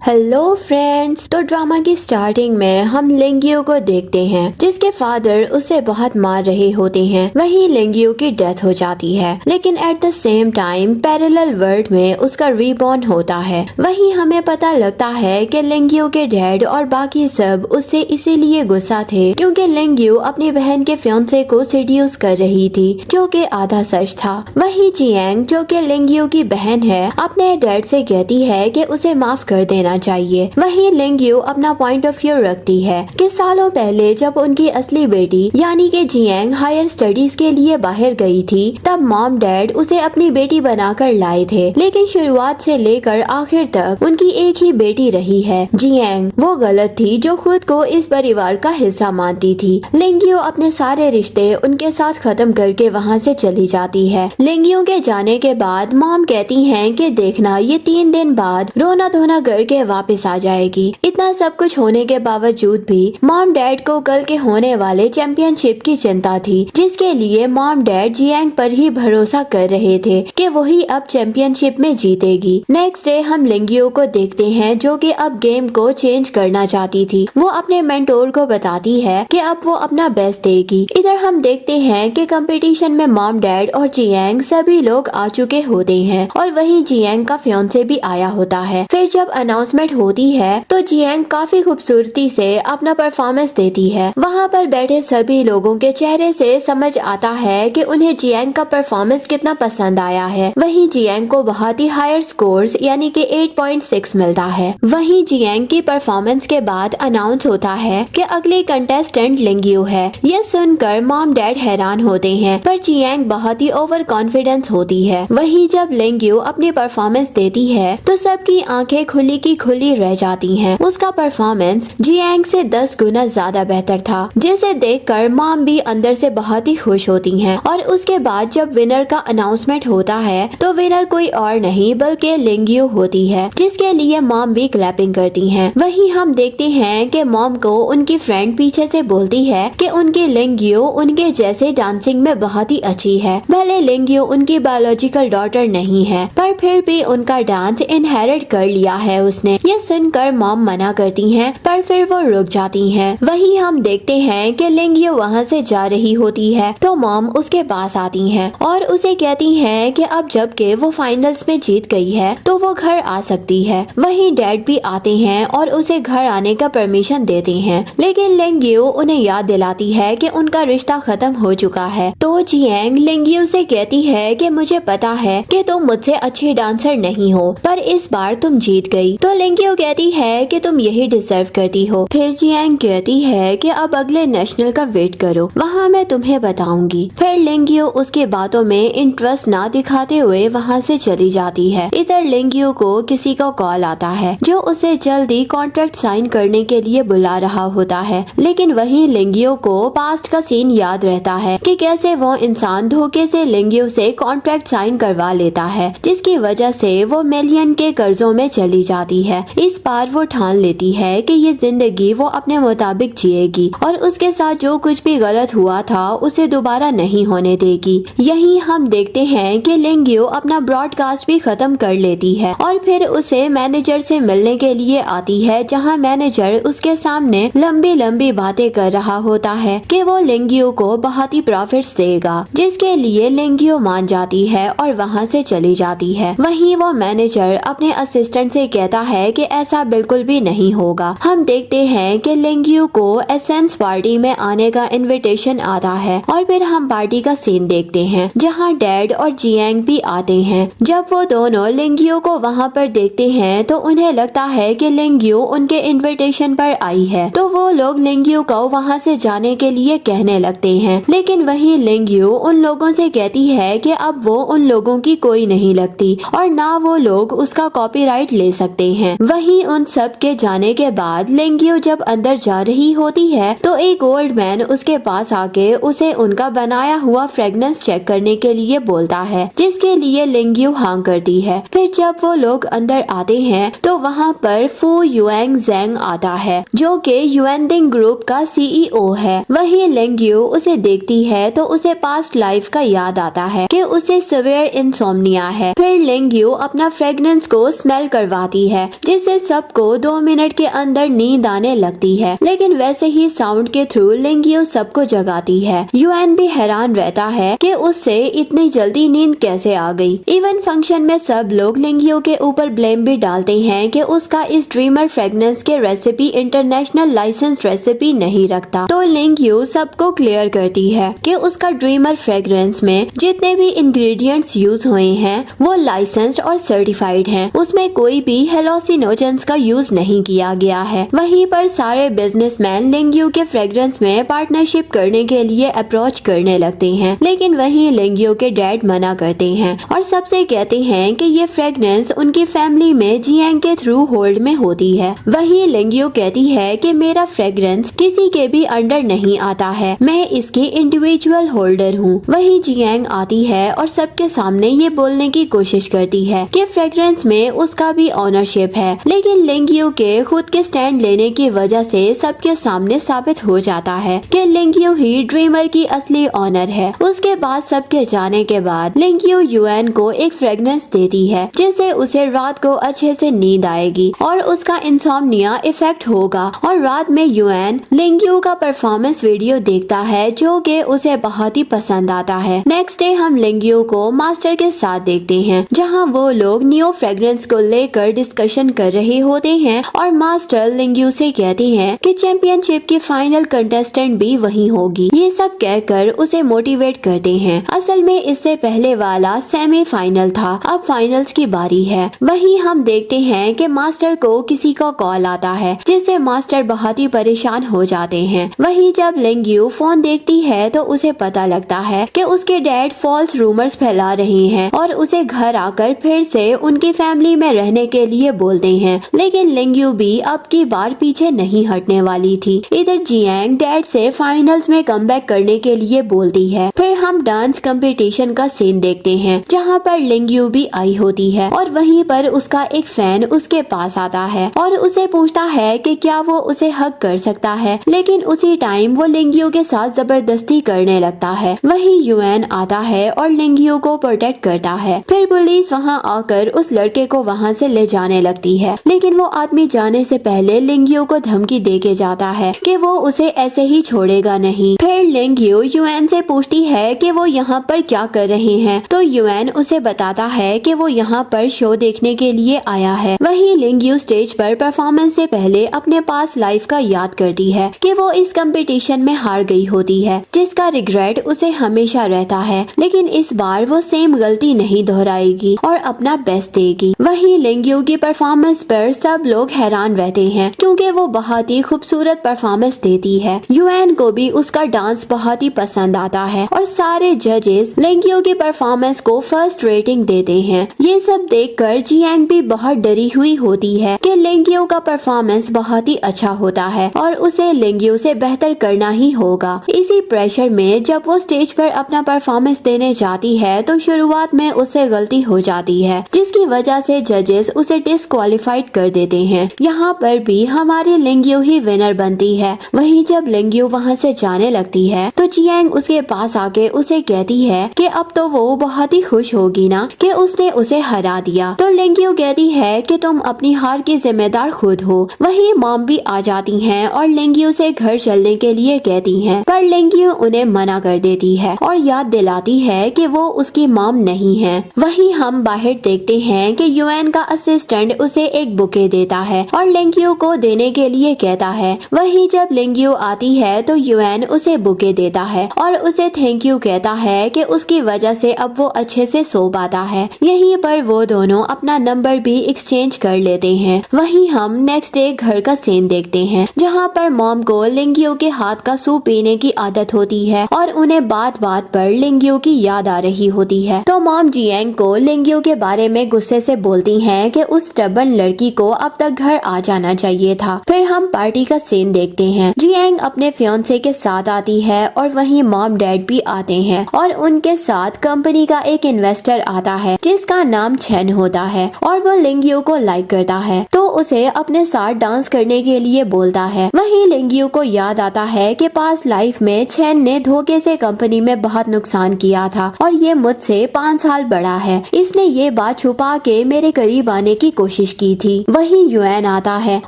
Hello friends. तो drama की starting में हम लेंगियो को देखते हैं जिसके फादर उसे बहुत मार रहे होते हैं। वहीं लेंगियो की डेथ हो जाती है, लेकिन at the same time parallel world में उसका रीबॉर्न होता है। वहीं हमें पता लगता है कि लेंगियो के डैड और बाकी सब उससे इसीलिए गुस्सा थे क्योंकि लेंगियो अपनी बहन के फियांसे को सीड्यूस कर रही थी, जो कि आधा सच था। वहीं जियांग, जो कि लेंगियो की बहन है, अपने डैड से कहती है कि उसे माफ कर देना चाहिए। वहीं लेंगियो अपना पॉइंट ऑफ व्यू रखती है कि सालों पहले जब उनकी असली बेटी यानी कि जियांग हायर स्टडीज के लिए बाहर गई थी, तब मॉम डैड उसे अपनी बेटी बनाकर लाए थे। लेकिन शुरुआत से लेकर आखिर तक उनकी एक ही बेटी रही है, जियांग। वो गलत थी जो खुद को इस परिवार का हिस्सा मानती थी। लेंगियो अपने सारे रिश्ते उनके साथ खत्म करके वहाँ से चली जाती है। लेंगियो के जाने के बाद मॉम कहती हैं कि देखना, ये 3 दिन बाद रोना धोना करके वापस आ जाएगी। इतना सब कुछ होने के बावजूद भी मॉम डैड को कल के होने वाले चैंपियनशिप की चिंता थी, जिसके लिए मॉम डैड जियांग पर ही भरोसा कर रहे थे कि वही अब चैंपियनशिप में जीतेगी। नेक्स्ट डे हम लेंगियो को देखते हैं जो कि अब गेम को चेंज करना चाहती थी। वो अपने मेंटोर को बताती है कि अब वो अपना बेस्ट देगी। इधर हम देखते हैं कि कंपटीशन में मॉम डैड और जियांग सभी लोग आ चुके होते हैं और वहीं जियांग का फियांसे भी आया होता है। फिर जब अनाउंसमेंट होती है तो जियांग काफी खूबसूरती से अपना परफॉर्मेंस देती है। वहाँ पर बैठे सभी लोगों के चेहरे से समझ आता है कि उन्हें जियांग का परफॉर्मेंस कितना पसंद आया है। वहीं जियांग को बहुत ही हायर स्कोर्स यानी कि 8.6 मिलता है। वहीं जियांग की परफॉर्मेंस के बाद अनाउंस होता है कि अगली कंटेस्टेंट लेंगियो है। यह सुनकर मॉम डैड हैरान होते हैं, पर जियांग बहुत ही ओवर कॉन्फिडेंस होती है। वहीं जब लेंगियो अपनी परफॉर्मेंस देती है तो सबकी आंखें खुली की खुली रह जाती हैं। उसका परफॉर्मेंस जियांग से 10 गुना ज्यादा बेहतर था, जिसे देखकर मॉम भी अंदर से बहुत ही खुश होती हैं। और उसके बाद जब विनर का अनाउंसमेंट होता है तो विनर कोई और नहीं बल्कि लेंगियो होती है, जिसके लिए मॉम भी क्लैपिंग करती हैं। वहीं हम देखते हैं कि मॉम को उनकी फ्रेंड पीछे से बोलती है कि उनकी लेंगियो उनके जैसे डांसिंग में बहुत ही अच्छी है। भले लेंगियो उनकी बायोलॉजिकल डॉटर नहीं है, पर फिर भी उनका डांस इनहेरिट कर लिया है उसने। ये सुनकर मॉम मना करती हैं, पर फिर वो रुक जाती हैं। वहीं हम देखते हैं कि लेंगियो वहाँ से जा रही होती है तो मॉम उसके पास आती हैं और उसे कहती हैं कि अब जबकि वो फाइनल्स में जीत गई है तो वो घर आ सकती है। वहीं डैड भी आते हैं और उसे घर आने का परमिशन देते हैं, लेकिन लेंगियो उन्हें याद दिलाती है कि उनका रिश्ता खत्म हो चुका है। तो जियांग लेंगियो से कहती है कि मुझे पता है कि तुम मुझसे अच्छी डांसर नहीं हो, पर इस बार तुम जीत गई। तो लेंगियो कहती है कि तुम यही डिजर्व करती हो। फिर जियांग कहती है कि अब अगले नेशनल का वेट करो, वहाँ मैं तुम्हें बताऊंगी। फिर लेंगियो उसकी बातों में इंटरेस्ट ना दिखाते हुए वहाँ से चली जाती है। इधर लेंगियो को किसी का कॉल आता है जो उसे जल्दी कॉन्ट्रैक्ट साइन करने के लिए बुला रहा होता है, लेकिन वहीं लेंगियो को पास्ट का सीन याद रहता है कि कैसे वो इंसान धोखे से लेंगियो से कॉन्ट्रैक्ट साइन करवा लेता है, जिसकी वजह से वो मिलियन के कर्जों में चली जाती है। इस बार वो ठान लेती है कि ये जिंदगी वो अपने मुताबिक जिएगी और उसके साथ जो कुछ भी गलत हुआ था उसे दोबारा नहीं होने देगी। यही हम देखते हैं कि लेंगियो अपना ब्रॉडकास्ट भी खत्म कर लेती है और फिर उसे मैनेजर से मिलने के लिए आती है, जहां मैनेजर उसके सामने लंबी लंबी बातें कर रहा होता है कि वो लेंगियो को बहुत ही प्रॉफिट्स देगा, जिसके लिए लेंगियो मान जाती है और वहां से चली जाती है। वहीं वो मैनेजर अपने असिस्टेंट से कहता है कि ऐसा बिल्कुल भी नहीं होगा। हम देखते हैं कि लेंगियो को एसेंस पार्टी में आने का इनविटेशन आता है और फिर हम पार्टी का सीन देखते हैं जहां डैड और जियांग भी आते हैं। जब वो दोनों लेंगियो को वहां पर देखते हैं तो उन्हें लगता है कि लेंगियो उनके इनविटेशन पर आई है, तो वो लोग लेंगियो को वहां से जाने के लिए कहने लगते हैं। लेकिन वहीं लेंगियो उन लोगों से कहती है कि अब वो उन लोगों की कोई नहीं लगती और ना वो लोग उसका कॉपीराइट ले सकते हैं। वहीं उन सब के जाने के बाद लेंगियो जब अंदर जा रही होती है तो एक ओल्ड मैन उसके पास आके उसे उनका बनाया हुआ फ्रेगनेंस चेक करने के लिए बोलता है, जिसके लिए लेंगियो हाँ करती है। फिर जब वो लोग अंदर आते हैं तो वहाँ पर फू युएंग ज़ेंग आता है, जो कि युएनदिंग ग्रुप का CEO है। वहीं लेंगियो उसे देखती है तो उसे पास्ट लाइफ का याद आता है कि उसे सिवियर इंसोम्निया है। फिर लेंगियो अपना फ्रेगनेंस को स्मेल करवाती है जिससे सबको 2 मिनट के अंदर नींद आने लगती है। लेकिन वैसे ही साउंड के थ्रू लिंगियो सबको जगाती है। युएन भी हैरान रहता है कि उससे इतनी जल्दी नींद कैसे आ गई। इवन फंक्शन में सब लोग लिंगियो के ऊपर ब्लेम भी डालते हैं कि उसका इस ड्रीमर फ्रेग्रेंस के रेसिपी इंटरनेशनल लाइसेंस रेसिपी नहीं रखता। तो लिंगियो सबको क्लियर करती है कि उसका ड्रीमर फ्रेग्रेंस में जितने भी इंग्रेडिएंट्स यूज हुए हैं वो लाइसेंस्ड और सर्टिफाइड हैं। उसमें कोई भी हेलोसिनोजेंस का यूज नहीं किया गया है। वहीं पर सारे बिजनेसमैन लिंगियो के फ्रेग्रेंस में पार्टनरशिप करने के लिए अप्रोच करने लगते हैं, लेकिन वहीं लिंगियो के डैड मना करते हैं और सबसे कहते हैं कि ये फ्रेग्रेंस उनकी फैमिली में जियांग के थ्रू होल्ड में होती है। वहीं लिंगियो कहती है कि मेरा फ्रेग्रेंस किसी के भी अंडर नहीं आता है, मैं इसकी इंडिविजुअल होल्डर हूँ। वहीं जियांग आती है और सबके सामने ये बोलने की कोशिश करती है कि फ्रेग्रेंस में उसका भी ऑनरशिप है, लेकिन लिंगियो के खुद के स्टैंड लेने की वजह से सबके सामने साबित हो जाता है कि लिंगियो ही ड्रीमर की असली ऑनर है। उसके बाद सबके जाने के बाद लिंगियो युएन को एक फ्रेग्रेंस देती है जिससे उसे रात को अच्छे से नींद आएगी और उसका इंसोम्निया इफेक्ट होगा। और रात में युएन लिंगियो का परफॉर्मेंस वीडियो देखता है जो कि उसे बहुत ही पसंद आता है। नेक्स्ट डे हम लिंगियो को मास्टर के साथ देखते हैं जहां वो लोग न्यू फ्रेग्रेंस को लेकर डिस्कशन कर रहे होते हैं और मास्टर लिंगियो से कहते हैं कि चैंपियनशिप की फाइनल कंटेस्टेंट भी वही होगी। ये सब कहकर उसे मोटिवेट करते हैं। असल में इससे पहले वाला सेमीफाइनल था, अब फाइनल्स की बारी है। वहीं हम देखते हैं कि मास्टर को किसी का कॉल आता है जिससे मास्टर बहुत ही परेशान हो जाते हैं। वहीं जब लिंगियो फोन देखती है तो उसे पता लगता है कि उसके डैड फॉल्स रूमर्स फैला रहे हैं और उसे घर आकर फिर से उनकी फैमिली में रहने के लिए बोलते हैं। लेकिन लिंगियो भी अब की बार पीछे नहीं हटने वाली थी। इधर जियांग डैड से फाइनल्स में कमबैक करने के लिए बोलती है। फिर हम डांस कंपटीशन का सीन देखते हैं जहाँ पर लिंगियो भी आई होती है और वहीं पर उसका एक फैन उसके पास आता है और उसे पूछता है कि क्या वो उसे हग कर सकता है, लेकिन उसी टाइम वो लिंगियो के साथ जबरदस्ती करने लगता है। वहीं युएन आता है और लिंगियो को प्रोटेक्ट करता है। फिर पुलिस वहां आकर उस लड़के को वहां से ले जाने लगती है, लेकिन वो आदमी जाने से पहले लिंगियो को धमकी देके जाता है कि वो उसे ऐसे ही छोड़ेगा नहीं। फिर लिंगियो युएन से पूछती है कि वो यहाँ पर क्या कर रहे हैं, तो युएन उसे बताता है कि वो यहाँ पर शो देखने के लिए आया है। वहीं लिंगियो स्टेज पर परफॉर्मेंस से पहले अपने पास लाइफ का याद करती है कि वो इस कंपटीशन में हार गई होती है, जिसका रिग्रेट उसे हमेशा रहता है, लेकिन इस बार वो सेम गलती नहीं दोहराएगी और अपना बेस्ट देगी। वहीं लिंगियो की परफॉर्मेंस पर सब लोग हैरान रहते हैं क्योंकि वो बहुत ही खूबसूरत परफॉर्मेंस देती है। युएन को भी उसका डांस बहुत ही पसंद आता है और सारे जजेस लिंगियो की परफॉर्मेंस को फर्स्ट रेटिंग देते हैं। ये सब देखकर जियांग भी बहुत डरी हुई होती है कि लिंगियो का परफॉर्मेंस बहुत ही अच्छा होता है और उसे लिंगियो से बेहतर करना ही होगा। इसी प्रेशर में जब वो स्टेज पर अपना परफॉर्मेंस देने जाती है तो शुरुआत में उससे गलती हो जाती है, जिसकी वजह से जजेस उसे डिस्क्वालिफाइड कर देते हैं। यहाँ पर भी हमारी लिंगियो ही विनर बनती है। वहीं जब लिंगियो वहाँ से जाने लगती है तो जियांग उसके पास आके उसे कहती है कि अब तो वो बहुत ही खुश होगी ना कि उसने उसे हरा दिया। तो लिंगियो कहती है कि तुम अपनी हार की जिम्मेदार खुद हो। वहीं मॉम भी आ जाती हैं और लिंगियो से घर चलने के लिए कहती हैं, पर लिंगियो उन्हें मना कर देती है और याद दिलाती है कि वो उसकी मॉम नहीं है। वहीं हम बाहर देखते हैं कि युएन का असिस्टेंट उसे एक बुके देता है और लिंगियो को देने के लिए कहता है। वहीं जब लिंगियो आती है तो युएन उसे बुके देता है और उसे थैंक यू कहता है कि उसकी वजह से अब वो अच्छे से सो पाता है। यहीं पर वो दोनों अपना नंबर भी एक्सचेंज कर लेते हैं। वहीं हम नेक्स्ट डे घर का सीन देखते हैं जहाँ पर मॉम को लिंगियो के हाथ का सूप पीने की आदत होती है और उन्हें बात बात पर लिंगियो की याद आ रही होती है। तो मॉम जियांग को लिंगियो के बारे में गुस्से से बोलती हैं कि उस स्टबर्न लड़की को अब तक घर आ जाना चाहिए था। फिर हम पार्टी का सीन देखते हैं। जियांग अपने फियांसे के साथ आती है और वहीं मॉम डैड भी आते हैं और उनके साथ कंपनी का एक इन्वेस्टर आता है जिसका नाम चेन होता है और वो लिंगियो को लाइक करता है तो उसे अपने साथ डांस करने के लिए बोलता है। वहीं लिंगियो को याद आता है कि पास लाइफ में चेन ने धोखे से कंपनी में बहुत नुकसान किया था और ये मुझसे 5 साल बड़ा है। इसने ये बात छुपा के मेरे करीब आने की कोशिश कोशिश की थी। वही युएन आता है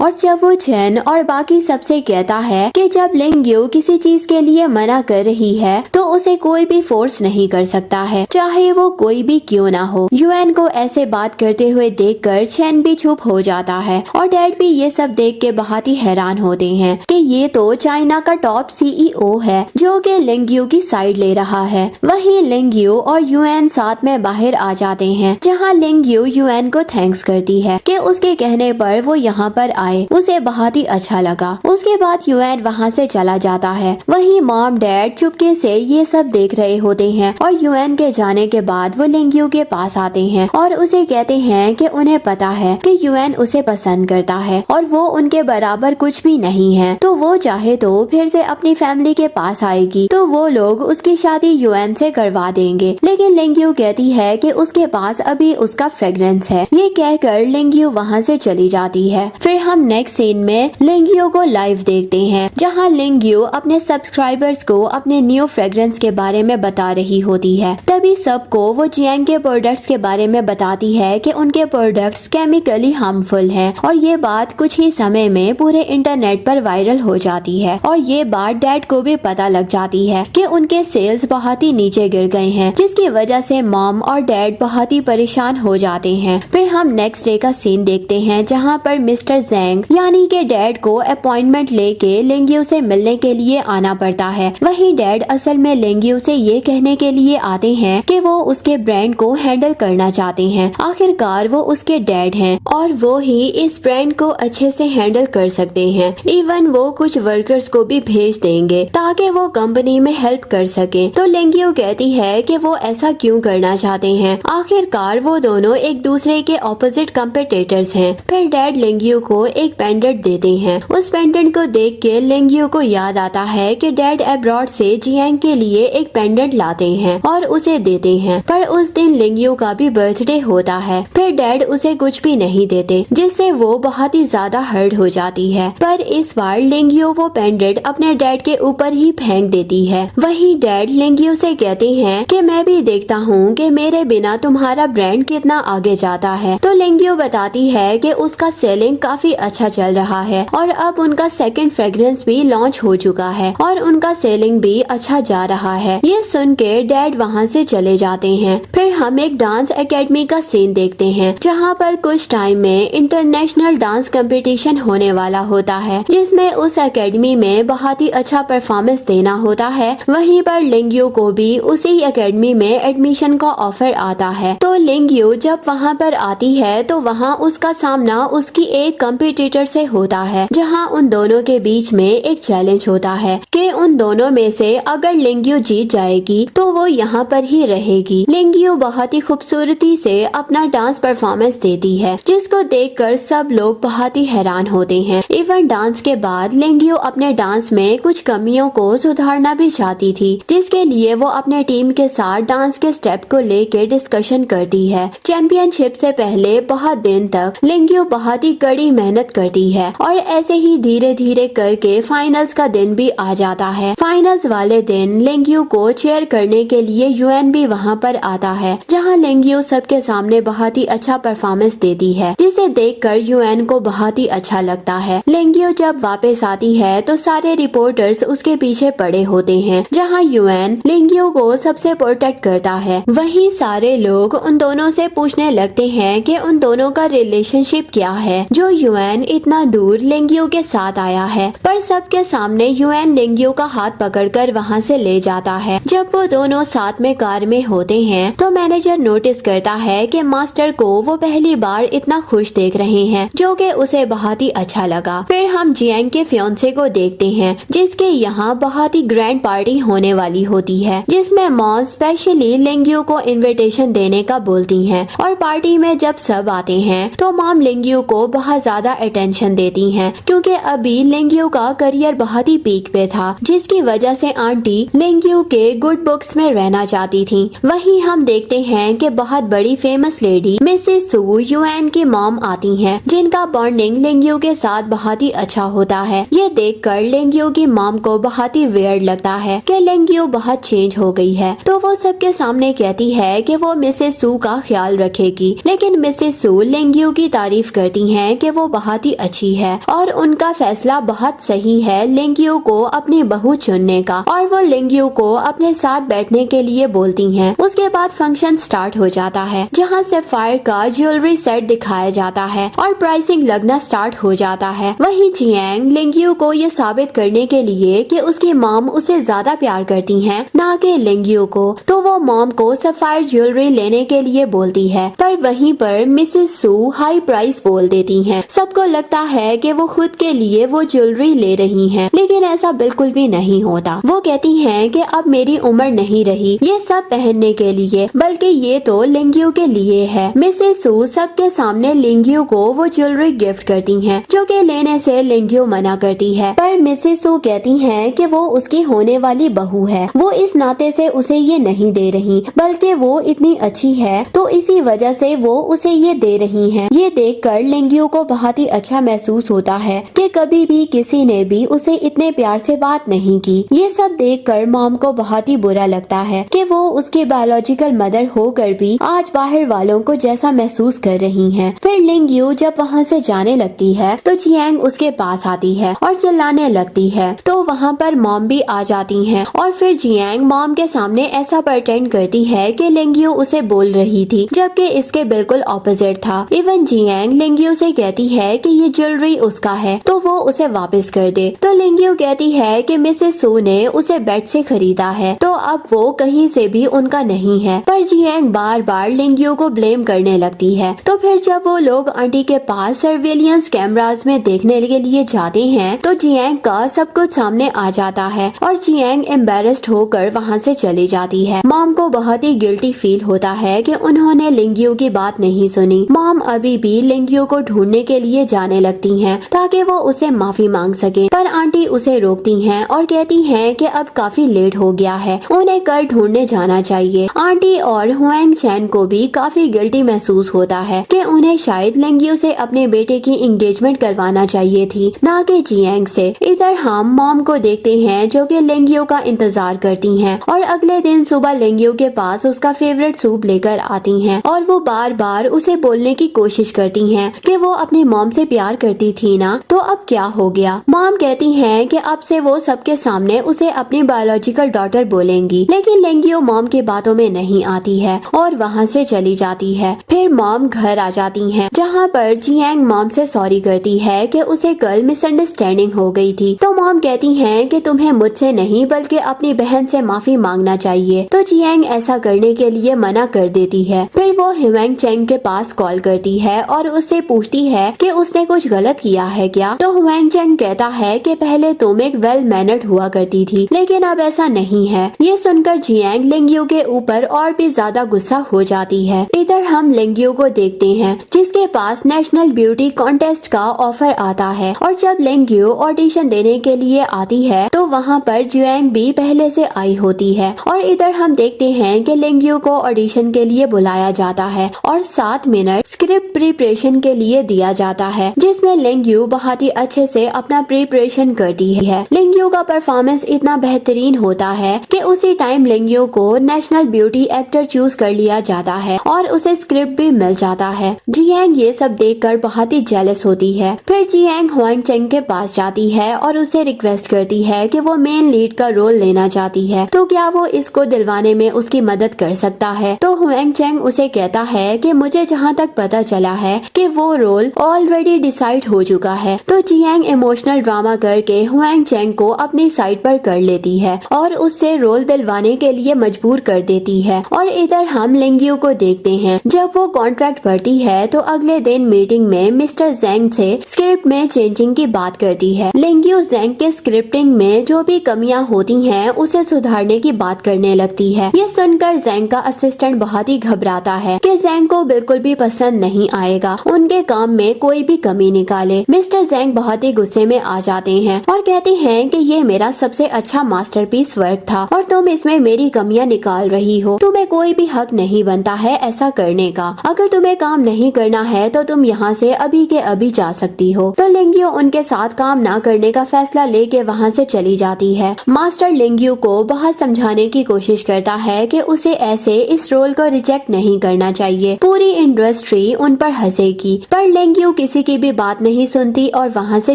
और जब वो चेन और बाकी सबसे कहता है कि जब लिंग्यू किसी चीज के लिए मना कर रही है तो उसे कोई भी फोर्स नहीं कर सकता है, चाहे वो कोई भी क्यों ना हो। युएन को ऐसे बात करते हुए देखकर चेन भी चुप हो जाता है और डैड भी ये सब देख के बहुत ही हैरान होते हैं कि ये तो चाइना का टॉप सीईओ है जो कि लिंग्यू की साइड ले रहा है। वही लिंग्यू और युएन साथ में बाहर आ जाते हैं, जहाँ लिंग्यू युएन को थैंक्स करती है कि उसके कहने पर वो यहाँ पर आए, उसे बहुत ही अच्छा लगा। उसके बाद युएन वहाँ से चला जाता है। वही मॉम डैड चुपके से ये सब देख रहे होते हैं और युएन के जाने के बाद वो लिंग्यू के पास आते हैं और उसे कहते हैं कि उन्हें पता है कि युएन उसे पसंद करता है और वो उनके बराबर कुछ भी नहीं है, तो वो चाहे तो फिर से अपनी फैमिली के पास आएगी तो वो लोग उसकी शादी युएन से करवा देंगे। लेकिन लिंग्यू कहती है कि उसके पास अभी उसका फ्रेग्रेंस है। ये कहकर लिंग्यू वहाँ से चली जाती है। फिर हम नेक्स्ट सीन में लिंग्यू को लाइव देखते हैं, जहाँ लिंग्यू अपने सब्सक्राइबर्स को अपने न्यू फ्रेग्रेंस के बारे में बता रही होती है। तभी सबको वो जियांग के प्रोडक्ट्स के बारे में बताती है कि उनके प्रोडक्ट्स केमिकली हार्मफुल हैं और ये बात कुछ ही समय में पूरे इंटरनेट पर वायरल हो जाती है और ये बात डैड को भी पता लग जाती है कि उनके सेल्स बहुत ही नीचे गिर गए हैं, जिसकी वजह से मॉम और डैड बहुत ही परेशान हो जाते हैं। फिर हम नेक्स्ट डे का सीन देखते हैं, जहाँ पर मिस्टर ज़ैंग यानी के डैड को अपॉइंटमेंट लेके लिंग्यू से मिलने के लिए आना पड़ता है। वही डैड असल में लिंग्यू से ये कहने के लिए आते हैं कि वो उसके ब्रांड को हैंडल करना चाहते हैं। आखिरकार वो उसके डैड हैं और वो ही इस ब्रांड को अच्छे से हैंडल कर सकते हैं। इवन वो कुछ वर्कर्स को भी भेज देंगे ताकि वो कंपनी में हेल्प कर सके। तो लिंग्यू कहती है कि वो ऐसा क्यों करना चाहते हैं, आखिरकार वो दोनों एक दूसरे के ऑपोजिट कम्पिटिटर्स हैं। फिर डैड लिंग्यू को एक पेंडेंट देते हैं। उस पेंडेंट को देख के लिंग्यू को याद आता है कि डैड अब्रॉड से जियांग के लिए एक पेंडेंट लाते हैं और उसे देते हैं, पर उस दिन लिंग्यू का भी बर्थडे होता है। फिर डैड उसे कुछ भी नहीं देते, जिससे वो बहुत ही ज्यादा हर्ट हो जाती है। पर इस बार लिंग्यू वो पेंडेंट अपने डैड के ऊपर ही फेंक देती है। वही डैड लिंग्यू से कहते हैं कि मैं भी देखता हूँ कि मेरे बिना तुम्हारा ब्रांड कितना आगे जाता है। तो लिंग्यू बताती है कि उसका सेलिंग काफी अच्छा चल रहा है और अब उनका सेकंड फ्रेग्रेंस भी लॉन्च हो चुका है और उनका सेलिंग भी अच्छा जा रहा है। ये सुन के डैड वहाँ से चले जाते हैं। फिर हम एक डांस एकेडमी का सीन देखते हैं, जहाँ पर कुछ टाइम में इंटरनेशनल डांस कंपटीशन होने वाला होता है, जिसमें उस एकेडमी में बहुत ही अच्छा परफॉर्मेंस देना होता है। वहीं पर लिंग्यू को भी उसी एकेडमी में एडमिशन का ऑफर आता है। तो लिंग्यू जब वहाँ पर आती है तो वहाँ उसका सामना उसकी एक कंपटीटर से होता है, जहाँ उन दोनों के बीच में एक चैलेंज होता है कि उन दोनों में से अगर लिंग्यू जीत जाएगी तो वो यहाँ पर ही रहेगी। लिंग्यू बहुत ही खूबसूरती से अपना डांस परफॉर्मेंस देती है, जिसको देखकर सब लोग बहुत ही हैरान होते हैं। इवन डांस के बाद लिंग्यू अपने डांस में कुछ कमियों को सुधारना भी चाहती थी, जिसके लिए वो अपने टीम के साथ डांस के स्टेप को लेकर डिस्कशन करती है। चैंपियनशिप से पहले बहुत दिन तक लिंग्यू बहुत ही कड़ी मेहनत करती है और ऐसे ही धीरे धीरे करके फाइनल्स का दिन भी आ जाता है। फाइनल्स वाले दिन लिंग्यू को चेयर करने के लिए युएन भी वहाँ पर आता है, जहाँ लिंग्यू सबके सामने बहुत ही अच्छा परफॉर्मेंस देती है, जिसे देखकर युएन को बहुत ही अच्छा लगता है। लिंग्यू जब वापस आती है तो सारे रिपोर्टर्स उसके पीछे पड़े होते हैं, जहाँ युएन लिंग्यू को सबसे प्रोटेक्ट करता है। वहीं सारे लोग उन दोनों से पूछने लगते हैं कि उन दोनों का रिलेशनशिप क्या है, जो युएन इतना दूर लिंग्यू के साथ आया है। पर सबके सामने युएन लिंग्यू का हाथ पकड़कर वहाँ से ले जाता है। जब वो दोनों साथ में कार में होते हैं तो मैनेजर नोटिस करता है कि मास्टर को वो पहली बार इतना खुश देख रहे हैं, जो कि उसे बहुत ही अच्छा लगा। फिर हम जियांग के फियांसे को देखते हैं, जिसके यहाँ बहुत ही ग्रैंड पार्टी होने वाली होती है, जिसमें मॉम स्पेशली लिंग्यू को इनविटेशन देने का बोलती हैं। और पार्टी में जब सब आते हैं तो मॉम लिंग्यू को बहुत ज्यादा अटेंशन देती हैं, क्योंकि अभी लिंग्यू का करियर बहुत ही पीक पे था, जिसकी वजह से आंटी लिंग्यू के गुड बुक्स में रहना चाहती थी। वहीं हम देखते हैं कि बहुत बड़ी फेमस लेडी मिसेस सू युएन की मॉम आती हैं, जिनका बॉन्डिंग लिंग्यू के साथ बहुत ही अच्छा होता है। ये देखकर लिंग्यू की मॉम को बहुत ही वियर्ड लगता है कि लिंग्यू बहुत चेंज हो गई है, तो वो सबके सामने कहती है कि वो मिसेस सू का ख्याल रखेगी। लेकिन मिसेस सू लेंगियो की तारीफ करती हैं कि वो बहुत ही अच्छी है और उनका फैसला बहुत सही है लेंगियो को अपनी बहू चुनने का, और वो लेंगियो को अपने साथ बैठने के लिए बोलती हैं। उसके बाद फंक्शन स्टार्ट हो जाता है जहाँ सैफायर का ज्वेलरी सेट दिखाया जाता है और प्राइसिंग लगना स्टार्ट हो जाता है। वहीं जियांग लेंगियो को ये साबित करने के लिए कि उसकी मॉम उसे ज्यादा प्यार करती हैं ना कि लेंगियो को, तो वो मॉम को सैफायर ज्वेलरी लेने के लिए बोलती है, पर वहीं पर मिसेस सू हाई प्राइस बोल देती हैं। सबको लगता है कि वो खुद के लिए वो ज्वेलरी ले रही हैं, लेकिन ऐसा बिल्कुल भी नहीं होता। वो कहती हैं कि अब मेरी उम्र नहीं रही ये सब पहनने के लिए, बल्कि ये तो लेंगियो के लिए है। मिसेस सू सबके सामने लेंगियो को वो ज्वेलरी गिफ्ट करती हैं, जो कि लेने से लेंगियो मना करती है, पर मिसेस सू कहती हैं कि वो उसकी होने वाली बहू है, वो इस नाते से उसे ये नहीं दे रही, बल्कि वो इतनी अच्छी है तो इसी वजह से वो उसे ये दे रही हैं। ये देखकर लेंगियो को बहुत ही अच्छा महसूस होता है कि कभी भी किसी ने भी उसे इतने प्यार से बात नहीं की। ये सब देखकर मॉम को बहुत ही बुरा लगता है कि वो उसकी बायोलॉजिकल मदर होकर भी आज बाहर वालों को जैसा महसूस कर रही हैं। फिर लेंगियो जब वहाँ से जाने लगती है तो जियांग उसके पास आती है और चिल्लाने लगती है, तो वहाँ पर मॉम भी आ जाती हैं और फिर जियांग मॉम के सामने ऐसा प्रटेंड करती है कि लेंगियो उसे बोल रही थी, जबकि इसके बिल्कुल ऑपोजिट था। इवन जियांग लेंगियो से कहती है कि ये ज्वेलरी उसका है तो वो उसे वापस कर दे, तो लेंगियो कहती है कि मिसेस सू ने उसे बेड से खरीदा है तो अब वो कहीं से भी उनका नहीं है, पर जियांग बार बार लेंगियो को ब्लेम करने लगती है। तो फिर जब वो लोग आंटी के पास सर्वेलियंस कैमरास में देखने के लिए जाते हैं तो जियांग का सब कुछ सामने आ जाता है और जियांग एम्बेरस्ड होकर वहाँ से चली जाती है। मॉम को बहुत ही गिल्टी फील होता है कि उन्होंने लेंगियो की बात नहीं सुनी। मॉम अभी भी लेंगियो को ढूंढने के लिए जाने लगती हैं ताकि वो उसे माफी मांग सके, पर आंटी उसे रोकती हैं और कहती हैं कि अब काफी लेट हो गया है, उन्हें कल ढूंढने जाना चाहिए। आंटी और हुएंग चैन को भी काफी गिल्टी महसूस होता है कि उन्हें शायद लेंगियो से अपने बेटे की एंगेजमेंट करवाना चाहिए थी, ना कि जियांग से। इधर हम मॉम को देखते हैं जो कि लेंगियो का इंतजार करती हैं और अगले दिन सुबह लेंगियो के पास उसका फेवरेट सूप लेकर आती हैं और वो बार बार उसे बोलने की कोशिश करती हैं कि वो अपनी मॉम से प्यार करती थी ना, तो अब क्या हो गया। मॉम कहती हैं कि अब से वो सबके सामने उसे अपनी बायोलॉजिकल डॉटर बोलेंगी, लेकिन लेंगियो मॉम की बातों में नहीं आती है और वहाँ से चली जाती है। फिर मॉम घर आ जाती हैं जहाँ पर जियांग मॉम से सॉरी करती है कि उसे कल मिसअंडरस्टैंडिंग हो गई थी, तो मॉम कहती हैं कि तुम्हें मुझसे नहीं बल्कि अपनी बहन से माफी मांगना चाहिए, तो जियांग ऐसा करने के लिए मना कर देती है। फिर वो हुएंग चैंग के पास कॉल करती है और उससे पूछती है कि उसने कुछ गलत किया है क्या, तो हुएंग चैंग कहता है कि पहले तुम एक वेल मैनर्ड हुआ करती थी लेकिन अब ऐसा नहीं है। ये सुनकर जियांग लेंगियो के ऊपर और भी ज्यादा गुस्सा हो जाती है। इधर हम लेंगियो को देखते हैं जिसके पास नेशनल ब्यूटी कॉन्टेस्ट का ऑफर आता है और जब लेंगियो ऑडिशन देने के लिए आती है तो वहाँ पर जियांग भी पहले से आई होती है और इधर हम देखते हैं कि लेंगियो को ऑडिशन के लिए बुलाया जाता है और 7 मिनट स्क्रिप्ट प्रिपरेशन के लिए दिया जाता है, जिसमें लेंगियो बहुत ही अच्छे से अपना प्रिपरेशन करती है। लेंगियो का परफॉर्मेंस इतना बेहतरीन होता है कि उसी टाइम लेंगियो को नेशनल ब्यूटी एक्टर चूज कर लिया जाता है और उसे स्क्रिप्ट भी मिल जाता है। जियांग ये सब देखकर बहुत ही जेलस होती है। फिर जियांग हुएंग चैंग के पास जाती है और उसे रिक्वेस्ट करती है कि वो मेन लीड का रोल लेना चाहती है, तो क्या वो इसको दिलवाने में उसकी मदद कर सकता है। तो हुएंग चैंग उसे कहता है कि मुझे जहाँ तक पता चला है कि वो रोल ऑलरेडी डिसाइड हो चुका है। तो जियांग इमोशनल ड्रामा करके हुएंग चैंग को अपनी साइड पर कर लेती है और उससे रोल दिलवाने के लिए मजबूर कर देती है। और इधर हम लेंगियो को देखते हैं जब वो कॉन्ट्रैक्ट भरती है तो अगले दिन मीटिंग में मिस्टर जेंग से स्क्रिप्ट में चेंजिंग की बात करती है। लेंगियो जेंग के स्क्रिप्टिंग में जो भी कमियां होती हैं उसे सुधारने की बात करने लगती है। ये सुनकर जेंग का असिस्टेंट बहुत ही घबराता है कि जेंग को बिल्कुल भी पसंद नहीं आएगा उनके काम में कोई भी कमी निकाले। मिस्टर जेंग बहुत ही गुस्से में आ जाते हैं और कहते हैं कि ये मेरा सबसे अच्छा मास्टरपीस वर्क था और तुम इसमें मेरी कमियां निकाल रही हो। तुम्हें कोई भी हक नहीं बनता है ऐसा करने का। अगर तुम्हें काम नहीं करना है तो तुम यहाँ से अभी के अभी जा सकती हो। तो लेंगियो उनके साथ काम ना करने का फैसला लेके वहाँ से चली जाती है। मास्टर लेंगियो को बहुत समझाने की कोशिश करता है कि उसे ऐसे इस रोल को रिजेक्ट नहीं करना चाहिए। पूरी इंडस्ट्री भी उन पर हंसेगी, पर लेंग्यू किसी की भी बात नहीं सुनती और वहाँ से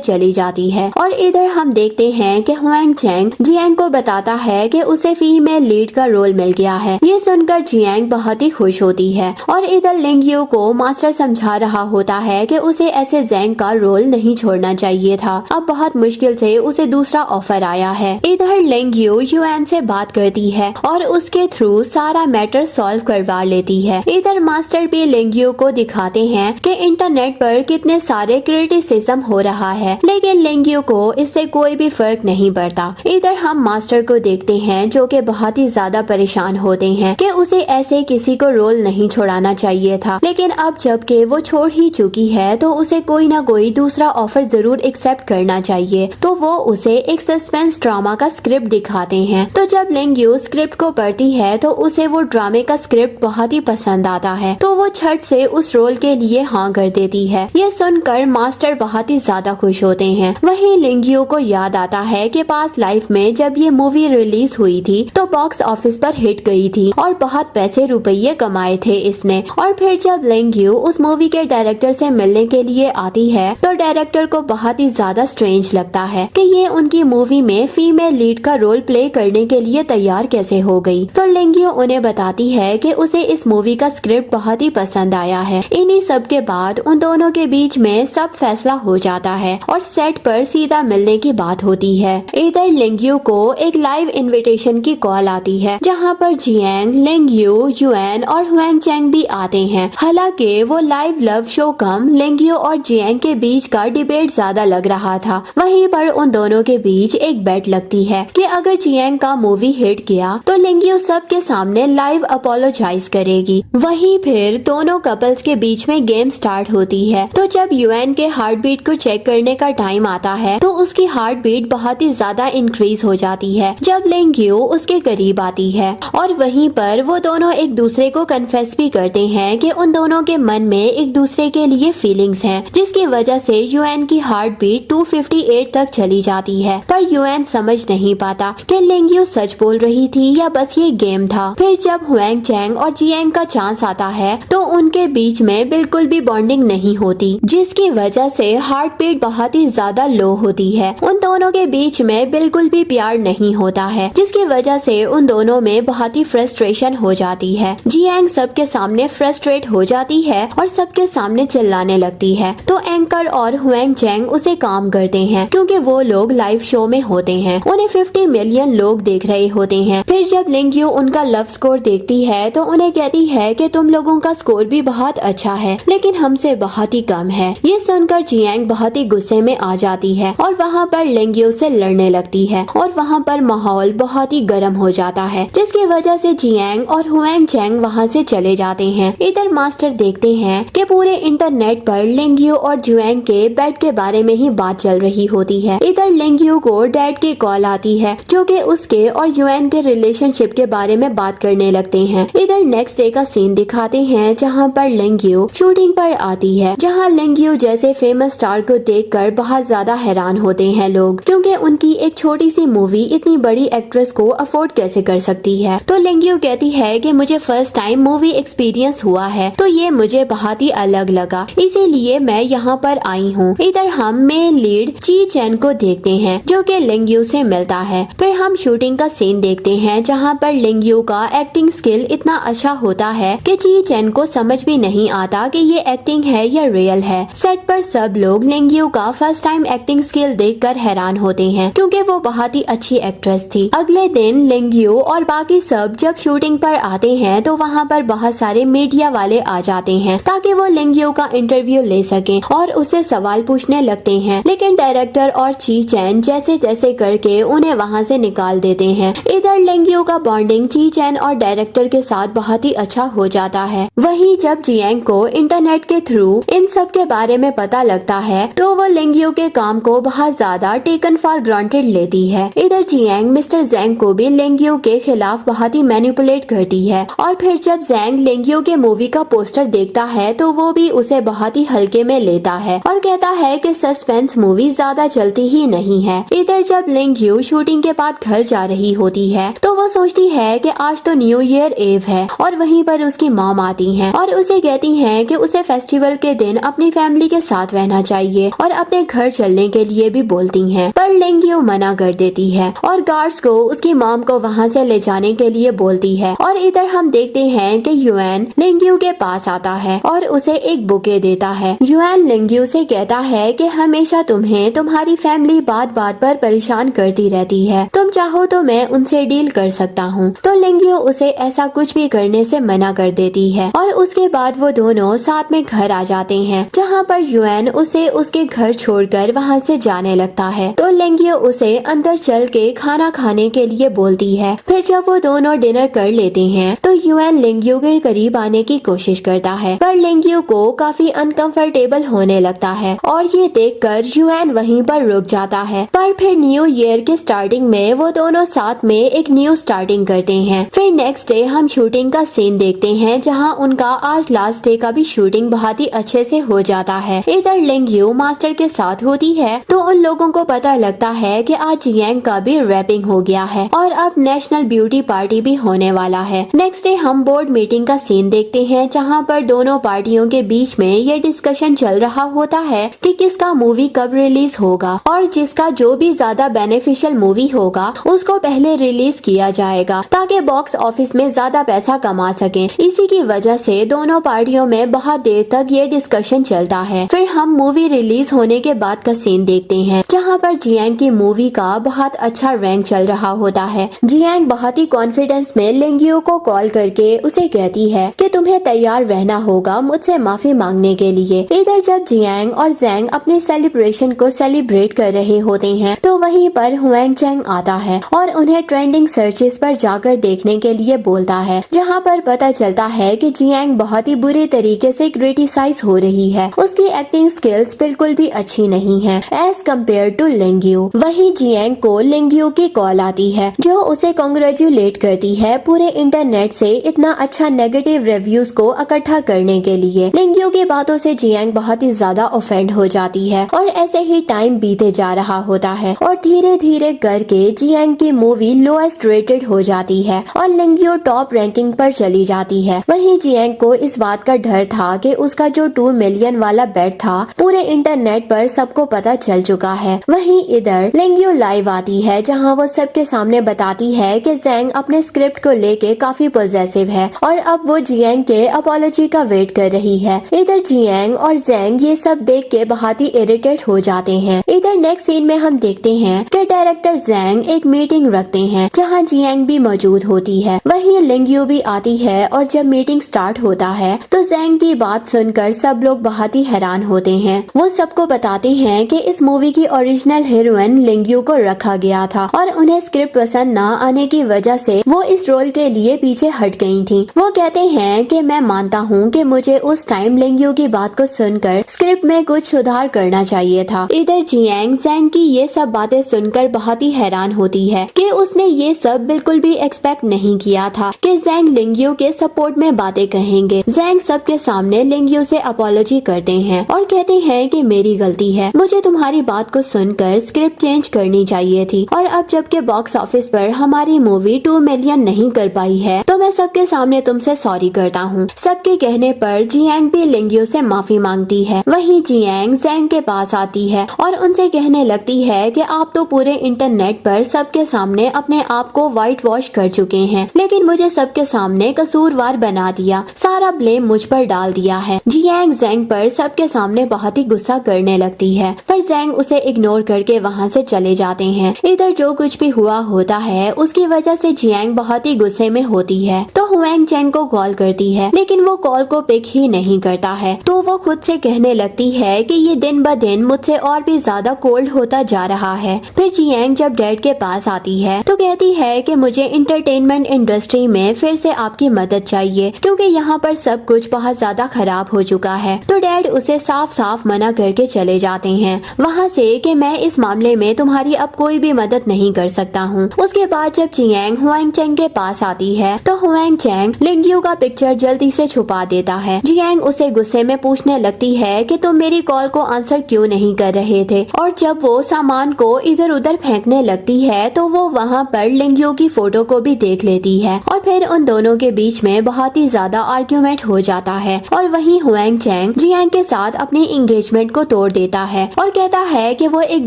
चली जाती है। और इधर हम देखते हैं कि हुआंग चैंग जियांग को बताता है कि उसे फीमेल लीड का रोल मिल गया है। ये सुनकर जियांग बहुत ही खुश होती है और इधर लेंग्यू को मास्टर समझा रहा होता है कि उसे ऐसे जैंग का रोल नहीं छोड़ना चाहिए था। अब बहुत मुश्किल से उसे दूसरा ऑफर आया है। इधर लेंग्यू युआन से बात करती है और उसके थ्रू सारा मैटर सॉल्व करवा लेती है। इधर मास्टर भी लेंग्यू को दिखाते हैं कि इंटरनेट पर कितने सारे क्रिटिसिज्म हो रहा है, लेकिन लेंग्यू को इससे कोई भी फर्क नहीं पड़ता। इधर हम मास्टर को देखते हैं जो कि बहुत ही ज्यादा परेशान होते हैं कि उसे ऐसे किसी को रोल नहीं छोड़ाना चाहिए था, लेकिन अब जबकि वो छोड़ ही चुकी है तो उसे कोई ना कोई दूसरा ऑफर जरूर एक्सेप्ट करना चाहिए। तो वो उसे एक सस्पेंस ड्रामा का स्क्रिप्ट दिखाते हैं। तो जब लेंग्यू स्क्रिप्ट को पढ़ती है तो उसे वो ड्रामे का स्क्रिप्ट बहुत ही पसंद आता है, तो वो झट से उस रोल के लिए हाँ कर देती है। ये सुनकर मास्टर बहुत ही ज्यादा खुश होते हैं। वहीं लेंग्यू को याद आता है कि पास्ट लाइफ में जब ये मूवी रिलीज हुई थी तो बॉक्स ऑफिस पर हिट गई थी और बहुत पैसे रुपये कमाए थे इसने। और फिर जब लेंग्यू उस मूवी के डायरेक्टर से मिलने के लिए आती है तो डायरेक्टर को बहुत ही ज्यादा स्ट्रेंज लगता है कि ये उनकी मूवी में फीमेल लीड का रोल प्ले करने के लिए तैयार कैसे हो गई। तो लेंग्यू उन्हें बताती है कि उसे इस मूवी का स्क्रिप्ट बहुत ही पसंद आया है। इन्हीं सब के बाद उन दोनों के बीच में सब फैसला हो जाता है और सेट पर सीधा मिलने की बात होती है। इधर लेंग्यू को एक लाइव इनविटेशन की कॉल आती है जहाँ पर जियांग, लेंग्यू, युआन और हुआंग चैंग भी आते हैं। हालांकि वो लाइव लव शो कम लेंग्यू और जियांग के बीच का डिबेट ज्यादा लग रहा था। वहीं पर उन दोनों के बीच एक बेट लगती है कि अगर जियांग का मूवी हिट किया तो लेंग्यू सबके सामने लाइव अपोलोजाइज करेगी। वहीं फिर दोनों कपल्स के बीच में गेम स्टार्ट होती है। तो जब युआन के हार्ट बीट को चेक करने का टाइम आता है तो उसकी हार्ट बीट बहुत ही ज्यादा इंक्रीज हो जाती है जब लेंग्यू उसके करीब आती है। और वहीं पर वो दोनों एक दूसरे को कन्फेस भी करते हैं कि उन दोनों के मन में एक दूसरे के लिए फीलिंग्स हैं, जिसकी वजह से युआन की हार्ट बीट 258 तक चली जाती है। पर युआन समझ नहीं पाता कि लेंग्यू सच बोल रही थी या बस ये गेम था। फिर जब हुआंग चैंग और जियांग का चांस आता है तो उनके बीच में बिल्कुल भी बॉन्डिंग नहीं होती, जिसकी वजह से हार्ट बीट बहुत ही ज्यादा लो होती है। उन दोनों के बीच में बिल्कुल भी प्यार नहीं होता है, जिसकी वजह से उन दोनों में बहुत ही फ्रस्ट्रेशन हो जाती है। जियांग सबके सामने फ्रस्ट्रेट हो जाती है और सबके सामने चिल्लाने लगती है। तो एंकर और हुआंग चैंग उसे काम करते हैं क्योंकि वो लोग लाइव शो में होते हैं। उन्हें 50 मिलियन लोग देख रहे होते हैं। फिर जब लेंग्यू उनका लव स्कोर देखती है तो उन्हें कहती है कि तुम लोगों का स्कोर भी बहुत अच्छा है लेकिन हमसे बहुत ही कम है। ये सुनकर जियांग बहुत ही गुस्से में आ जाती है और वहाँ पर लेंग्यू से लड़ने लगती है और वहाँ पर माहौल बहुत ही गर्म हो जाता है, जिसकी वजह से जियांग और हुआंग चैंग वहाँ से चले जाते हैं। इधर मास्टर देखते हैं कि पूरे इंटरनेट पर लेंग्यू और जियांग के बेड के बारे में ही बात चल रही होती है। इधर लेंग्यू को डैड की कॉल आती है जो कि उसके और युआन के रिलेशनशिप के बारे में बात करने लगते हैं। इधर नेक्स्ट डे का सीन दिखाते हैं जहाँ पर लेंग्यू शूटिंग पर आती है, जहाँ लेंग्यू जैसे फेमस स्टार को देखकर बहुत ज्यादा हैरान होते हैं लोग, क्योंकि उनकी एक छोटी सी मूवी इतनी बड़ी एक्ट्रेस को अफोर्ड कैसे कर सकती है। तो लेंग्यू कहती है कि मुझे फर्स्ट टाइम मूवी एक्सपीरियंस हुआ है तो ये मुझे बहुत ही अलग लगा, इसीलिए मैं यहाँ पर आई हूँ। इधर हम मेन लीड ची चैन को देखते हैं जो कि लेंग्यू से मिलता है। फिर हम शूटिंग का सीन देखते हैं जहाँ पर लेंग्यू का एक्टिंग स्किल इतना अच्छा होता है कि ची चैन को समझ भी नहीं आता कि ये एक्टिंग है या रियल है। सेट पर सब लोग लेंग्यू का फर्स्ट टाइम एक्टिंग स्किल देखकर हैरान होते हैं क्योंकि वो बहुत ही अच्छी एक्ट्रेस थी। अगले दिन लेंग्यू और बाकी सब जब शूटिंग पर आते हैं तो वहाँ पर बहुत सारे मीडिया वाले आ जाते हैं ताकि वो लेंग्यू का इंटरव्यू ले सकें और उससे सवाल पूछने लगते हैं, लेकिन डायरेक्टर और ची चैन जैसे तैसे करके उन्हें वहाँ से निकाल देते हैं। इधर लेंग्यू का बॉन्डिंग ची चैन और डायरेक्टर के साथ बहुत ही अच्छा हो जाता है। वहीं जब जियांग को इंटरनेट के थ्रू इन सब के बारे में पता लगता है तो वो लेंग्यू के काम को बहुत ज्यादा टेकन फॉर ग्रांटेड लेती है। इधर जियांग मिस्टर जैंग को भी लेंग्यू के खिलाफ बहुत ही मैनिपुलेट करती है और फिर जब जैंग लेंग्यू के मूवी का पोस्टर देखता है तो वो भी उसे बहुत ही हल्के में लेता है और कहता है कि सस्पेंस मूवी ज्यादा चलती ही नहीं है। इधर जब लेंग्यू शूटिंग के बाद घर जा रही होती है तो वो सोचती है कि आज तो न्यू ईयर एव है और वहीं पर उसकी मॉम आती हैं और उसे कहती हैं कि उसे फेस्टिवल के दिन अपनी फैमिली के साथ रहना चाहिए और अपने घर चलने के लिए भी बोलती हैं, पर लेंगियो मना कर देती है और गार्ड्स को उसकी मॉम को वहाँ से ले जाने के लिए बोलती है। और इधर हम देखते हैं कि युएन लेंगियो के पास आता है और उसे एक बुके देता है। युएन लेंगियो से कहता है कि हमेशा तुम्हें तुम्हारी फैमिली बात बात पर परेशान करती रहती है, तुम चाहो तो मैं उनसे डील कर सकता हूँ। तो लेंगियो उसे ऐसा कुछ भी करने से मना कर देती है और उसके बाद वो दोनों साथ में घर आ जाते हैं, जहाँ पर युएन उसे उसके घर छोड़कर वहाँ से जाने लगता है। तो लेंगियो उसे अंदर चल के खाना खाने के लिए बोलती है। फिर जब वो दोनों डिनर कर लेते हैं तो युएन लेंगियो के करीब आने की कोशिश करता है, पर लेंगियो को काफी अनकंफर्टेबल होने लगता है और ये देखकर युएन वहीं पर रुक जाता है। पर फिर न्यू ईयर के स्टार्टिंग में वो दोनों साथ में एक न्यू स्टार्टिंग करते हैं। फिर नेक्स्ट डे हम शूटिंग का सीन देखते हैं, जहाँ उनका आज लास्ट डे का भी शूटिंग बहुत ही अच्छे से हो जाता है। इधर लेंगियो मास्टर के साथ होती है तो उन लोगों को पता लगता है कि आज जियांग का भी रैपिंग हो गया है और अब नेशनल ब्यूटी पार्टी भी होने वाला है। नेक्स्ट डे हम बोर्ड मीटिंग का सीन देखते हैं, जहाँ पर दोनों पार्टियों के बीच में ये डिस्कशन चल रहा होता है कि किसका मूवी कब रिलीज होगा और जिसका जो भी ज्यादा बेनिफिशियल मूवी होगा उसको पहले रिलीज किया जाएगा ताकि बॉक्स ऑफिस में ज्यादा पैसा कमा सकें। इसी की वजह से दोनों पार्टियों में बहुत देर तक ये डिस्कशन चलता है। फिर हम मूवी रिलीज होने के बाद का सीन देखते हैं, जहाँ पर जियांग की मूवी का बहुत अच्छा रैंक चल रहा होता है। जियांग बहुत ही कॉन्फिडेंस में लेंगियो को कॉल करके उसे कहती है कि तुम्हें तैयार रहना होगा मुझसे माफी मांगने के लिए। इधर जब जियांग और जैंग अपने सेलिब्रेशन को सेलिब्रेट कर रहे होते हैं तो वहीं पर हुएंग चैंग आता है और उन्हें ट्रेंडिंग सर्चेस पर जाकर देखने के लिए बोलता है, जहाँ पर पता चलता है कि जियांग बहुत ही बुरे तरीके से क्रिटिसाइज हो रही है। उसकी एक्टिंग स्किल्स बिल्कुल भी अच्छी नहीं है एज कम्पेयर टू लेंगियो। वहीं जियांग को लेंगियो की कॉल आती है जो उसे कांग्रेचुलेट करती है पूरे इंटरनेट से इतना अच्छा नेगेटिव रिव्यूज को इकट्ठा करने के लिए। लेंगियो की बातों से जियांग बहुत ही ज्यादा ऑफेंड हो जाती है और ऐसे ही टाइम बीते जा रहा होता है और धीरे धीरे करके जियांग की मूवी लोएस्ट रेटेड हो जाती है और लेंगियो टॉप रैंकिंग पर चली जाती है। वहीं जियांग को इस बात का डर था कि उसका जो 2 मिलियन वाला बेट था पूरे इंटरनेट पर सबको पता चल चुका है। वहीं इधर लेंगियो लाइव आती है, जहां वो सबके सामने बताती है कि जैंग अपने स्क्रिप्ट को लेके काफी पॉजिटिव है और अब वो जियांग के अपॉलॉजी का वेट कर रही है। इधर जियांग और जैंग ये सब देख के बहुत ही इरिटेट हो जाते हैं। इधर नेक्स्ट सीन में हम देखते हैं कि डायरेक्टर जैंग एक मीटिंग रखते हैं, जहां जियांग भी मौजूद होती है। वहीं लेंगियो भी आती है और जब मीटिंग स्टार्ट होता है तो जैंग की बात सुनकर सब लोग बहुत ही हैरान होते हैं। वो सबको बताते हैं कि इस मूवी की ओरिजिनल हीरोइन लेंगियो को रखा गया था और उन्हें स्क्रिप्ट पसंद न आने की वजह से वो इस रोल के लिए पीछे हट गई थी। वो कहते हैं कि मैं मानता हूँ कि मुझे उस टाइम लेंगियो की बात को सुनकर स्क्रिप्ट में कुछ सुधार करना चाहिए था। इधर जियांग जैंग की ये सब बातें सुनकर बहुत ही हैरान होती है कि उसने ये सब बिल्कुल भी एक्सपेक्ट नहीं किया था कि जैंग लेंगियो के सपोर्ट में बातें कहेंगे। जैंग सबके सामने लेंगियो से अपॉलॉजी करते हैं और कहते हैं कि मेरी गलती है, मुझे तुम्हारी बात को सुनकर स्क्रिप्ट चेंज करनी चाहिए थी और अब जबकि बॉक्स ऑफिस पर हमारी मूवी 2 मिलियन नहीं कर पाई है तो मैं सबके सामने तुमसे सॉरी करता हूँ। सबके कहने पर जियांग भी लेंगियो से माफी मांगती है। वहीं जियांग जैंग के पास आती है और उनसे कहने लगती है कि आप तो पूरे इंटरनेट पर सबके सामने अपने आप को व्हाइट वॉश कर चुके हैं, लेकिन मुझे सबके सामने कसूरवार बना दिया, सारा ब्लेम मुझ पर डाल दिया है। जियांग जैंग पर सबके सामने बहुत ही गुस्सा करने लगती है, पर जैंग उसे इग्नोर करके वहाँ से चले जाते हैं। इधर जो कुछ भी हुआ होता है उसकी वजह से जियांग बहुत ही गुस्से में होती है तो हुएंग चैंग को कॉल करती है, लेकिन वो कॉल को पिक ही नहीं करता है। तो वो खुद से कहने लगती है कि ये दिन ब दिन मुझसे और भी ज्यादा कोल्ड होता जा रहा है। फिर जियांग जब डैड के पास आती है तो कहती है कि मुझे इंटरटेनमेंट इंडस्ट्री में फिर से आपकी मदद चाहिए क्योंकि यहाँ पर सब कुछ बहुत ज्यादा खराब हो चुका है। तो डैड उसे साफ साफ मना करके चले जाते हैं वहाँ से कि मैं इस मामले में तुम्हारी अब कोई भी मदद नहीं कर सकता हूँ। उसके बाद जब जियांग हुएंग चैंग के पास आती है तो हुएंग चैंग लेंगियो का पिक्चर जल्दी से छुपा देता है। जियांग उसे गुस्से में पूछने लगती है कि तुम मेरी कॉल को आंसर क्यों नहीं कर रहे थे, और जब वो सामान को इधर उधर फेंकने लगती है तो वो वहाँ पर लेंगियो की फोटो को भी देख लेती है और फिर उन दोनों के बीच में बहुत ही ज्यादा आर्ग्यूमेंट हो जाता है और वहीं हुएंग चैंग जियांग के साथ अपनी एंगेजमेंट को तोड़ देता है और कहता है कि वो एक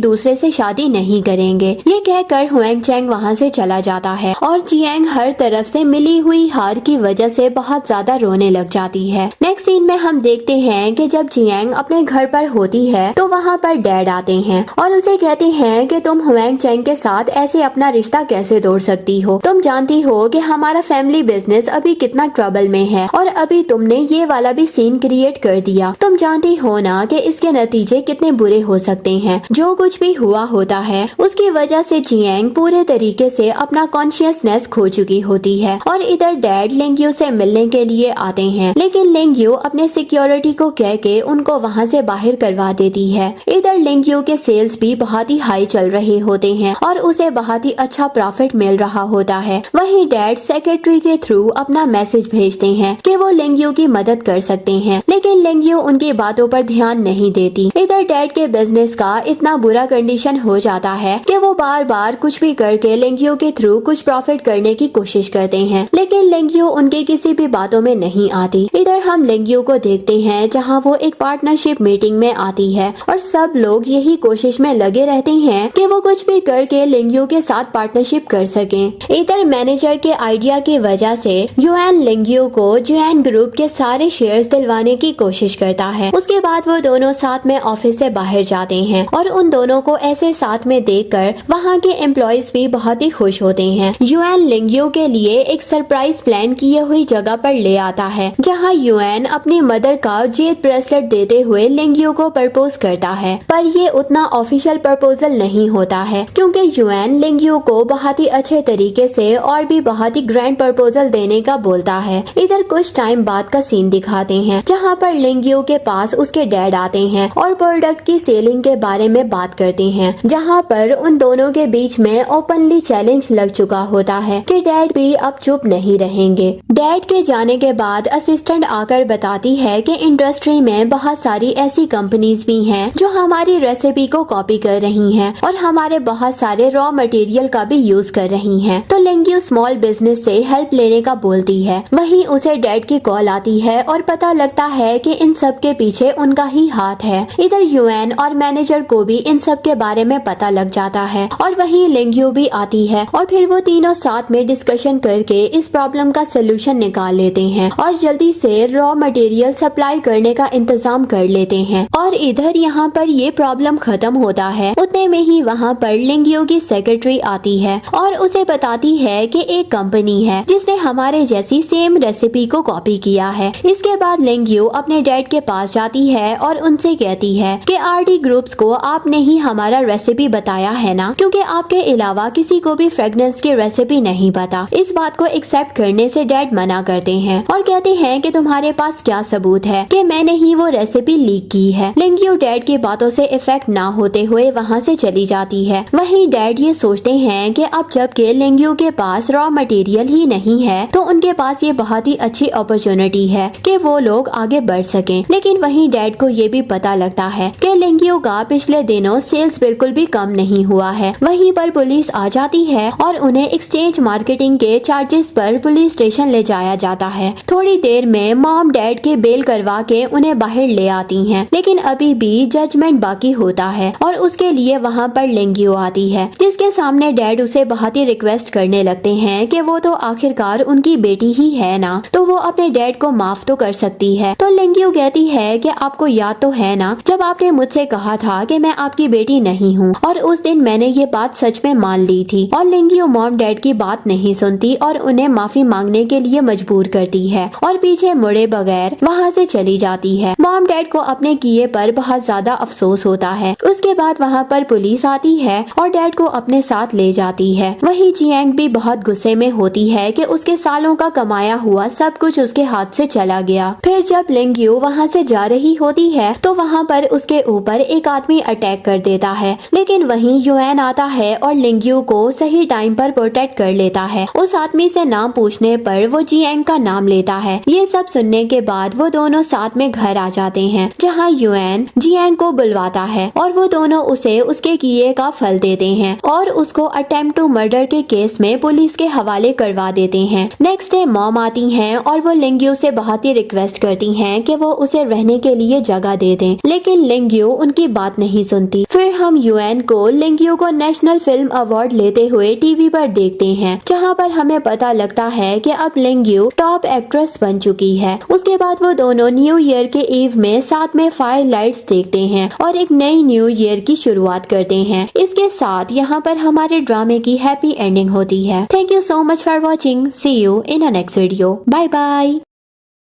दूसरे से शादी नहीं करेंगे। ये कहकर हुएंग चैंग वहाँ से चला जाता है और जियांग हर तरफ से मिली हुई हार की वजह से बहुत ज्यादा रोने लग जाती है। नेक्स्ट सीन में हम देखते हैं कि जब जियांग अपने घर पर होती है तो वहाँ पर डैड आते हैं और उसे कहते हैं कि तुम हुएंग चैंग के साथ ऐसे अपना रिश्ता कैसे तोड़ सकती हो। तुम जानती हो कि हमारा फैमिली बिजनेस अभी कितना ट्रबल में है और अभी तुमने ये वाला भी सीन क्रिएट कर दिया। तुम जानती हो ना कि इसके नतीजे कितने बुरे हो सकते हैं। जो कुछ भी हुआ होता है उसकी वजह से जियांग पूरे तरीके से अपना कॉन्शियसनेस खो चुकी होती है और इधर डैड लेंग्यू से मिलने के लिए आते हैं, लेकिन लेंग्यू अपने सिक्योरिटी को कह के उनको वहाँ से बाहर करवा देती है। इधर लेंग्यू के सेल्स भी बहुत ही हाई चल रहे होते हैं और उसे बहुत ही अच्छा प्रॉफिट मिल रहा होता है। वहीं डैड सेक्रेटरी के थ्रू अपना मैसेज भेजते हैं कि वो लेंग्यू की मदद कर सकते हैं, लेकिन लेंग्यू उनकी बातों पर ध्यान नहीं देती। इधर डैड के बिजनेस का इतना बुरा कंडीशन हो जाता है कि वो बार बार कुछ भी करके लेंग्यू के थ्रू कुछ प्रॉफिट करने की कोशिश करते हैं, लेकिन लेंग्यू उनके किसी भी बातों में नहीं आती। इधर हम लेंग्यू को देखते हैं जहाँ वो एक पार्टनरशिप मीटिंग में आती है और सब लोग यही कोशिश में लगे रहते हैं कि वो कुछ भी करके लेंग्यू के साथ पार्टनरशिप कर सकें। इधर मैनेजर के आइडिया की वजह से युआन लेंग्यू को जुआन ग्रुप के सारे शेयर्स दिलवाने की कोशिश करता है। उसके बाद वो दोनों साथ में ऑफिस से बाहर जाते हैं और उन दोनों को ऐसे साथ में देखकर वहाँ के एम्प्लॉयज भी बहुत ही खुश होते हैं। युआन लेंग्यू के लिए एक सरप्राइज प्लान किए हुई जगह पर ले आता है जहाँ युआन अपनी मदर का जेड ब्रेसलेट देते हुए लेंग्यू को प्रपोज करता है, पर ये उतना ऑफिशियल प्रपोजल नहीं होता है क्योंकि युआन लेंग्यू को बहुत ही अच्छे तरीके से और भी बहुत ही ग्रैंड प्रपोजल देने का बोलता है। इधर कुछ टाइम बाद का सीन दिखाते हैं जहाँ पर लेंग्यू के पास उसके डैड आते हैं और प्रोडक्ट की सेलिंग के बारे में बात करते हैं, जहाँ पर उन दोनों के बीच में ओपनली चैलेंज लग चुका होता है कि डैड भी अब चुप नहीं रहेंगे। डैड के जाने के बाद असिस्टेंट आकर बताती है कि इंडस्ट्री में बहुत सारी ऐसी कंपनीज भी हैं जो हमारी रेसिपी को कॉपी कर रही हैं और हमारे बहुत सारे रॉ मटेरियल का भी यूज कर रही हैं। तो लेंग्यू स्मॉल बिजनेस से हेल्प लेने का बोलती है। वहीं उसे डैड की कॉल आती है और पता लगता है कि इन सब के पीछे उनका ही हाथ है। इधर युआन और मैनेजर को भी इन सब के बारे में पता लग जाता है और वहीं लेंग्यू भी आती है और फिर वो तीनों साथ में डिस्कशन करके इस प्रॉब्लम का सोल्यूशन निकाल लेते हैं और जल्दी से रॉ मटेरियल सप्लाई करने का इंतजाम कर लेते हैं। और इधर यहाँ पर ये प्रॉब्लम खत्म होता है उतने में ही वहाँ पर लेंग्यू की सेक्रेटरी आती है और उसे बताती है कि एक कंपनी है जिसने हमारे जैसी सेम रेसिपी को कॉपी किया है। इसके बाद लेंग्यू अपने डैड के पास जाती है और उनसे कहती है कि आरडी ग्रुप्स को आपने ही हमारा रेसिपी बताया है ना, क्योंकि आपके अलावा किसी को भी फ्रेगनेंस की रेसिपी नहीं पता। इस बात को एक्सेप्ट करने से डैड मना करते हैं और कहते हैं कि तुम्हारे पास क्या सबूत है कि मैंने ही वो रेसिपी लीक की है। लेंग्यू डैड की बातों से इफेक्ट ना होते हुए वहाँ से चली जाती है। वहीं डैड ये सोचते हैं कि अब जबकि लेंग्यू के पास रॉ मटेरियल ही नहीं है तो उनके पास ये बहुत ही अच्छी अपॉर्चुनिटी है कि वो लोग आगे बढ़ सकें। लेकिन वहीं डैड को ये भी पता लगता है कि लेंग्यू का पिछले दिनों सेल्स बिल्कुल भी कम नहीं हुआ है। वहीं पर पुलिस आ जाती है और उन्हें एक्सचेंज मार्केटिंग के चार्जेस पर पुलिस स्टेशन ले जाया जाता है। थोड़ी देर में मॉम डैड के बेल करवा के उन्हें बाहर ले आती हैं, लेकिन अभी भी जजमेंट बाकी होता है और उसके लिए वहाँ पर लेंग्यू आती है जिसके सामने डैड उसे बहुत ही रिक्वेस्ट करने लगते हैं कि वो तो आखिरकार उनकी बेटी ही है ना, तो वो अपने डैड को माफ तो कर सकती है। तो लेंग्यू कहती है कि आपको याद तो है ना जब आपने मुझसे कहा था कि मैं आपकी बेटी नहीं हूँ, और उस दिन मैंने ये बात सच में मान ली थी। और लेंग्यू मॉम डैड की बात नहीं सुनती और उन्हें माफी मांगने के लिए मजबूर करती है और पीछे मुड़े बगैर वहाँ से चली जाती है। मॉम डैड को अपने किए पर बहुत ज्यादा अफसोस होता है। उसके बाद वहाँ पर पुलिस आती है और डैड को अपने साथ ले जाती है। वहीं जियांग भी बहुत गुस्से में होती है कि उसके सालों का कमाया हुआ सब कुछ उसके हाथ से चला गया। फिर जब लेंग्यू वहाँ से जा रही होती है तो वहाँ पर उसके ऊपर एक आदमी अटैक कर देता है, लेकिन वहीं युआन आता है और लेंग्यू को सही टाइम पर प्रोटेक्ट कर लेता है। उस आदमी से नाम पूछने पर वो जियांग का नाम लेता है। ये सब सुनने के बाद वो दोनों साथ में घर आ जाते हैं जहाँ युआन जियांग को बुलवाता है और वो दोनों उसे उसके किए का फल देते हैं और उसको अटेम्प्ट टू मर्डर के केस में पुलिस के हवाले करवा देते हैं। नेक्स्ट डे मॉम आती हैं और वो लेंग्यू से से बहुत ही रिक्वेस्ट करती हैं कि वो उसे रहने के लिए जगह दे दें, लेकिन लिंगियो उनकी बात नहीं सुनती। फिर हम युएन को लिंगियो को नेशनल फिल्म अवार्ड लेते हुए टीवी पर देखते हैं, जहां पर हमें पता लगता है कि अब लिंगियो टॉप एक्ट्रेस बन चुकी है। उसके बाद वो दोनों न्यू ईयर के ईव में साथ में फायर लाइट्स देखते हैं और एक नई न्यू ईयर की शुरुआत करते हैं। इसके साथ यहाँ पर हमारे ड्रामे की हैप्पी एंडिंग होती है। Thank you so much for watching. See you in a next video. Bye bye.